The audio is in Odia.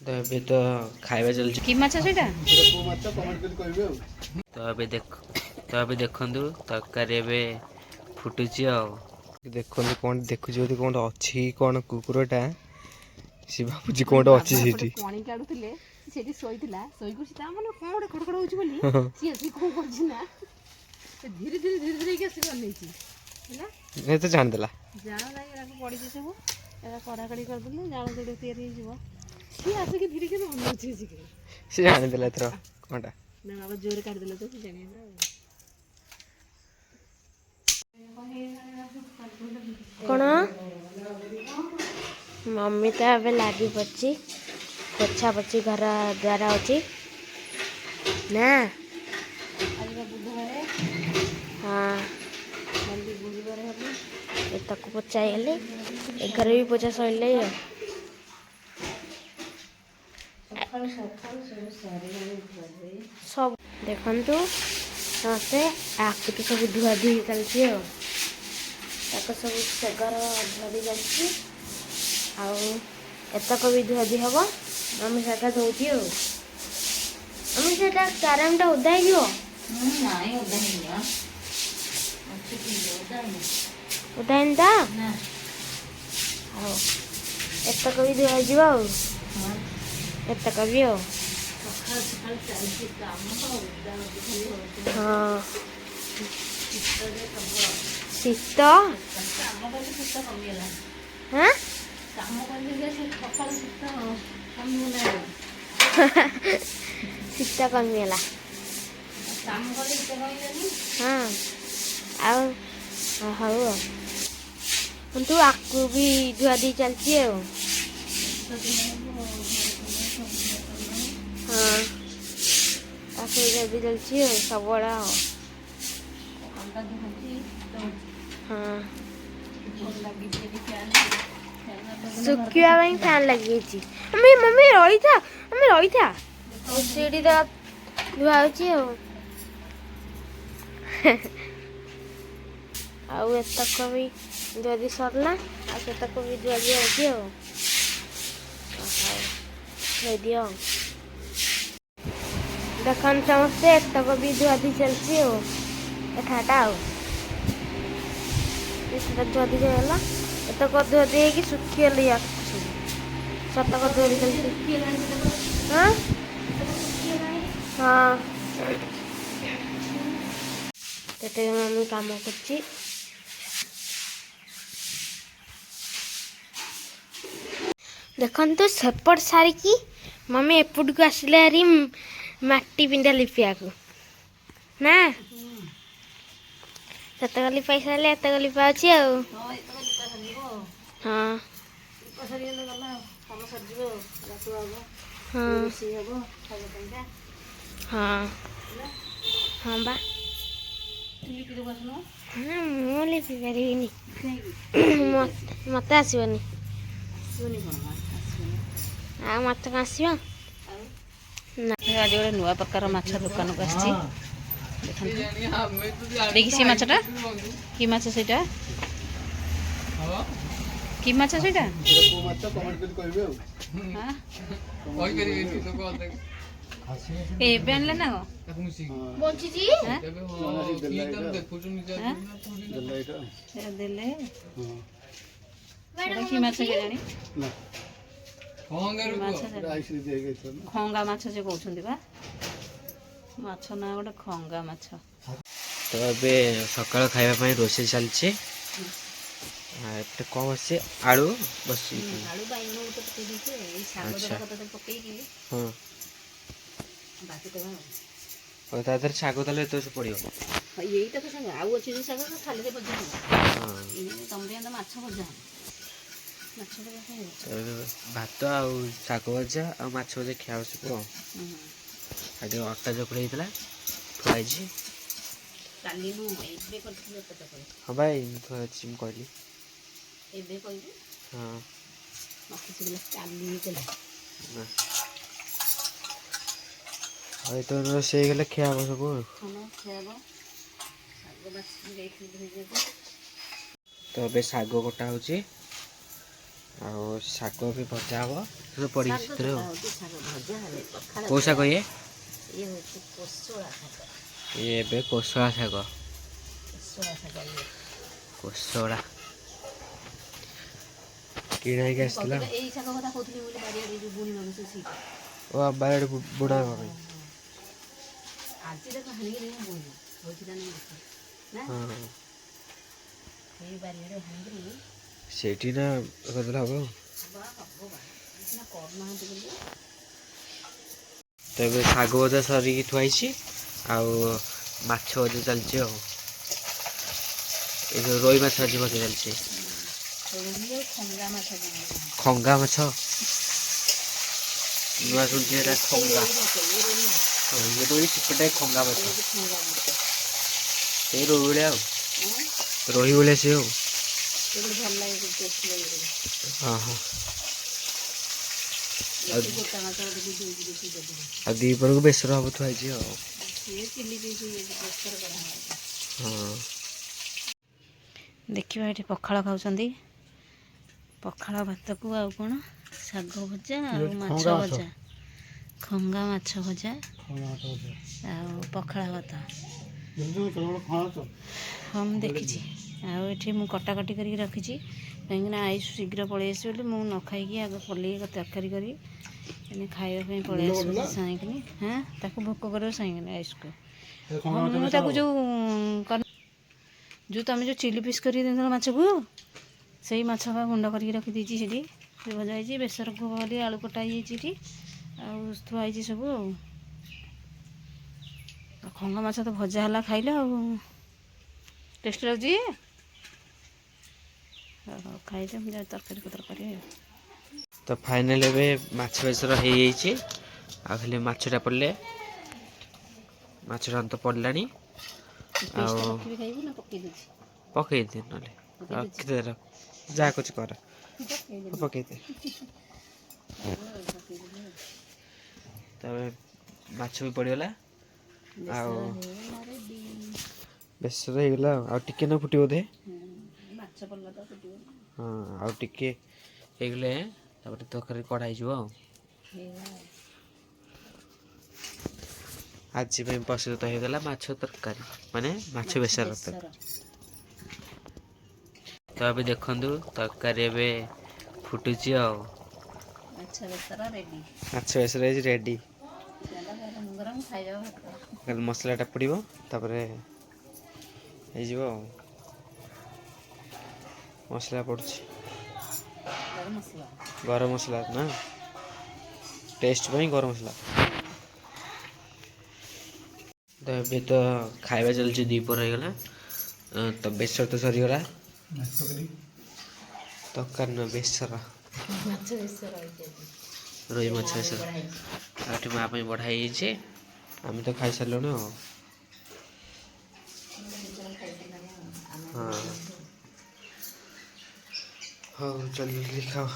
तो अभी तो खाଇବା चलଛି कि माछ सेटा तो अभी देखंतु तरकारी एबे फुटुची आ देखंतु कोन देखुची बोली कोन अछि कोन कुकुरटा सी भाबुची कोन अछि सेठी पानी काढुथिले सेठी सोइथिला सोइ कुछि ता मन कोन गोटे खडखड होउची बोली सी असि कोन करछि ना धीरे धीरे के असि बनेछि हैला ए तो जान देला जान लागे राको पड़ी जे सब एरा कडाकडी कर दिले जान देले तयारी हो जिवो सी असि के धीरे के बनेछि से जान देला एथरो कोनटा ना अब जोर काट देले तो जानि कौन मम्मी तो अब लगी पड़ी पोछा पोछी घर द्वारा अच्छी ना हाँ तक पोछा गले घर भी पोछा सर सब देखु समस्ते आकृति सब धुआ धुई चलती सब सेगर धरी जाती आतक भी धुआ धुई हम मम्मी से धोती मम्मी से कैरमटा उदा उदाहन एतक भी धुआ एतक भी हाँ शीत हाँ शीत कमिगला हाँ हौ तू आकु भी धुआ दी चलती हाँ भी चलती सब हाँ सुखा फैन लगी मम्मी रही था सीढ़ी तो धुआ एतक भी जदि सरला आतक भी धुआ दियो देखन समस्ते एतक भी धुआ दी चलती एठाटा धुआ दी जाएगा एतक धुआ दी कि सुखी सतक धुआ दी चलती हाँ हाँ मम्मी काम कर देखन तो सेपट सारिकी मम्मी एपट को आसले हारी माटी पिंडा लिपिया को ना सतक लिपाई सारे एतक लिपा अच्छी हाँ हाँ हाँ बा ମୁଁ ଲିପି ପାରିବିନି ମତେ ଆସିବନି ଆଉ ମତେ କଣ ଆସିବ आज गोटे नुआ प्रकार माछ दुकान को आसी देखी सी माछटा कि माछ सेटा कि माछ सेटा एबे आनले ना बंचिजी देले कि माछ के जानी खंगा माछ जे कहउछन्ती बा माछ ना गोटे खंगा माछ तो अबे सकाळ खाଇବା ପାଇଁ रोषे चलছে कम अच्छे आलू बस आलू बाइगण तो पके दीछे ए साग जरा कत तो पके की हां बाकी तो और तादर साग तले तो पड़ियो यही तो संग आउ अछि जे साग खाली से बजा हां इन तम बिया माछ बजा माछ बजा भात आ साग भजा आ माछ भजा खिया सब आटे अटा चकड़ी होता थुआई काली नु एबे करथिले अटा चकड़ी हां भाई थुआई म कहली एबे कहली हां मक्खी से काली चला ना भाई तो से गले खिया सब खाना खियाबो साग बस गई धोई देबो तो अबे साग कटा होची ଆଉ ଶାଗ ବି ଭଜା ହବ ସବୁ ପଡ଼ିକି ସେଥିରେ ଆଉ। ଭଜା ହେବେ ପଖାଳ କେଉଁ ଶାଗ ଇଏ? ଇଏ ହେଉଛି କୋଶଳା ଶାଗ। ଇଏ ଏବେ କୋଶଳା ଶାଗ। କୋଶଳା ଶାଗ ଇଏ। କୋଶଳା କିଣା ହେଇକି ଆସିଥିଲା। ଏଇ ଶାଗ କଥା କହୁଥିଲି ବୋଲି ବାରିଆଡେ ଯୋଉ ବୁଣିବାକୁ ସେ ସେଇଟା। ଓ ବାରିଆଡେ ବୁଣା ହବା ପାଇଁ। ଆଜି ଦେଖ ହାଣିକି ନେଇ ବୁଣିବୁ ହଉଛି ନା ନାହିଁ ଦେଖ ନା। ହଁ ସେଇ ବାରିଆଡେ ହାଣିକିରି ସେଇଠି ନା କରିଦେଲେ ହବ। ସିନା କରୁନାହାନ୍ତି ବୋଲି। ତ ଏବେ ଶାଗ ଭଜା ସରିକି ଥୁଆ ହେଇଛି ଆଉ ମାଛ ଭଜା ଚାଲିଛି ଆଉ। ଏ ଯେଉଁ ରୋହି ମାଛ ଆଜି ଭଜା ଚାଲିଛି। ଖଙ୍ଗା ମାଛ ଖଙ୍ଗା ମାଛ ନୂଆ ଶୁଣୁଛି ଏଇଟା ଖଙ୍ଗା। ଇଏ ରୋହି ସେପଟେ ଖଙ୍ଗା ମାଛ। ସେଇ ରୋହି ଭଳିଆ ଆଉ ରୋହି ଭଳିଆ ସିଏ ଆଉ। ଭଲ ଲାଗେ ହଁ ହଁ। ଗୋଟା ମାଛ ଆଉ ଦ୍ୱିପହରକୁ ବେସର ହବ ଥୁଆ ହେଇଛି ଆଉ। ସିଏ ଚିଲି ପିସ୍ ବେସର କରାହବ। ହଁ। ଦେଖିବା ଏଠି ପଖାଳ ଖାଉଛନ୍ତି। ପଖାଳ ଭାତକୁ ଆଉ କ'ଣ ଶାଗ ଭଜା ଆଉ ମାଛ ଭଜା। ଖଙ୍ଗା ମାଛ ଭଜା ଆଉ ପଖାଳ ଭାତ। ହଁ ମୁଁ ଦେଖିଛି। ଆଉ ଏଠି ମୁଁ କଟାକଟି କରିକି ରଖିଛି କାହିଁକିନା ଆଇସ୍ ଶୀଘ୍ର ପଳେଇ ଆସିବ ବୋଲି ମୁଁ ନ ଖାଇକି ଆଗ ପଲେଇ ତରକାରୀ କରି ଏନେ ଖାଇବା ପାଇଁ ପଳେଇ ଆସିବ ସାଇଁକିନି। ହଁ ତାକୁ ଭୋକ କରିବ ସାଇଁକିନି ଆଇସ୍କୁ। ହଁ ମୁଁ ତାକୁ ଯେଉଁ ତମେ ଯେଉଁ ଚିଲି ପିସ୍ କରିକି ଦେଇଥିଲ ମାଛକୁ ସେଇ ମାଛ ବା ଗୁଣ୍ଡ କରିକି ରଖିଦେଇଛି ସେଠି। ସେ ଭଜା ହେଇଛି ବେସରକୁ ବୋଲି ଆଳୁ କଟା ହେଇଯାଇଛି ଏଠି ଆଉ ଥୁଆ ହେଇଛି ସବୁ ଆଉ। ଖଙ୍ଗା ମାଛ ତ ଭଜା ହେଲା ଖାଇଲେ ଆଉ ଟେଷ୍ଟ ଲାଗୁଛି। ହଉ ଖାଇଦେ ମୁଁ ଯାଇ ତରକାରୀ ପତ୍ର କରିବି। ତ ଫାଇନାଲ ଏବେ ମାଛ ବେସର ହେଇଯାଇଛି ଆଉ ଖାଲି ମାଛଟା ପଡ଼ିଲେ ମାଛଟା ତ ପଡ଼ିଲାଣି ଆଉ ରଖିବି ଖାଇବୁ ନା ପକେଇ ଦେଉଛି। ପକେଇଦେ ନହେଲେ ଆଉ କେତେ ଯାହା କରୁଛି କର ପକେଇଦେ। ତାପରେ ମାଛ ବି ପଡ଼ିଗଲା ଆଉ ବେସର ହେଇଗଲା ଆଉ ଟିକେ ନା ଫୁଟିବ ବୋଧେ। ମାଛ ପଡ଼ିଲା ତ ଫୁଟିବ। ହଁ ଆଉ ଟିକେ ହେଇଗଲେ ତାପରେ ତରକାରୀ କଢ଼ା ହେଇଯିବ ଆଉ। ଆଜି ପାଇଁ ପ୍ରସ୍ତୁତ ହେଇଗଲା ମାଛ ତରକାରୀ ମାନେ ମାଛ ବେସର ତରକାରୀ। ତ ଏବେ ଦେଖନ୍ତୁ ତରକାରୀ ଏବେ ଫୁଟୁଛି ଆଉ। ମାଛ ବେସର ରେଡ଼ି। ମାଛ ବେସର ହେଇଛି ରେଡ଼ି। ଗରମ ଗରମ ଖାଇବା ଭାତ। ଖାଲି ମସଲାଟା ପଡ଼ିବ ତାପରେ ହେଇଯିବ ଆଉ। ମସଲା ପଡ଼ୁଛି ଗରମ ମସଲା ନା ଟେଷ୍ଟ ପାଇଁ ଗରମ ମସଲା। ତ ଏବେ ତ ଖାଇବା ଚାଲିଛି ଦ୍ୱିପହର ହେଇଗଲା ତ ବେସର ତ ସରିଗଲା। ତରକାରୀ ନୁହଁ ବେସର। ମାଛ ବେସର ହେଇଛି ରୋହି ମାଛ ବେସର ଆଉ ଏଠି ମା ପାଇଁ ବଢ଼ା ହେଇଯାଇଛି। ଆମେ ତ ଖାଇସାରିଲୁଣି ଆଉ। ହଁ ହଉ ଜଲ୍ଦି ଜଲ୍ଦି ଖାଅ।